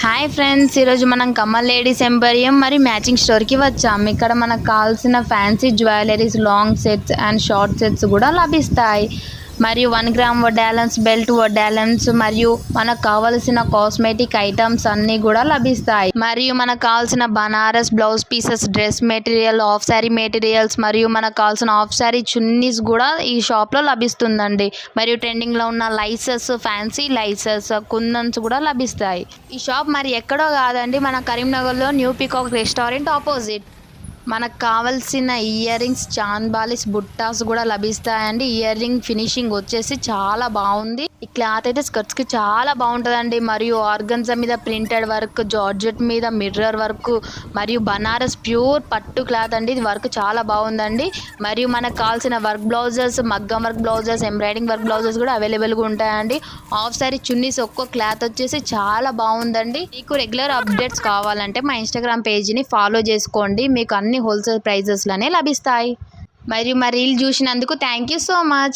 Hi friends, ఈరోజు మనం Kamal ladies emporium మరియు మ్యాచింగ్ స్టోర్కి వచ్చాం. ఇక్కడ మనకు కావాల్సిన fancy jewelleries, long sets and short sets కూడా లభిస్తాయి. మరియు 1 గ్రామ్ వడ్డాలన్స్, బెల్ట్ వడ్డాలన్స్ మరియు మనకు కావాల్సిన కాస్మెటిక్ ఐటమ్స్ అన్నీ కూడా లభిస్తాయి. మరియు మనకు కావాల్సిన Banaras blouse pieces, dress material, half sari materials మరియు మనకు కావాల్సిన హాఫ్ శారీ చున్నీస్ కూడా ఈ షాప్లో లభిస్తుందండి. మరియు ట్రెండింగ్లో ఉన్న లైసెస్, ఫ్యాన్సీ లైసెస్, కుందన్స్ కూడా లభిస్తాయి. ఈ షాప్ మరి ఎక్కడో కాదండి, మన కరీంనగర్లో న్యూ పీకాక్ రెస్టారెంట్ ఆపోజిట్. మనకు కావాల్సిన ఇయర్ రింగ్స్, చాంద్ బాలిస్, బుట్టాస్ కూడా లభిస్తాయండి. ఇయర్ రింగ్ ఫినిషింగ్ వచ్చేసి చాలా బాగుంది. ఈ క్లాత్ అయితే స్కర్ట్స్కి చాలా బాగుంటుందండి. మరియు ఆర్గన్జా మీద ప్రింటెడ్ వర్క్, జార్జెట్ మీద మిర్రర్ వర్క్ మరియు బనారస్ ప్యూర్ పట్టు క్లాత్ అండి. ఇది వర్క్ చాలా బాగుందండి. మరియు మనకు కావాల్సిన వర్క్ బ్లౌజెస్, మగ్గం work blouses, embroidering work blouses కూడా అవైలబుల్గా ఉంటాయండి. హాఫ్ సారీ చున్నీస్ ఒక్కో క్లాత్ వచ్చేసి చాలా బాగుందండి. మీకు రెగ్యులర్ అప్డేట్స్ కావాలంటే మా ఇన్స్టాగ్రామ్ పేజీని ఫాలో చేసుకోండి. మీకు అన్ని హోల్సేల్ ప్రైజెస్లోనే లభిస్తాయి. మరియు మా రీల్ చూసినందుకు థ్యాంక్ యూ సో మచ్.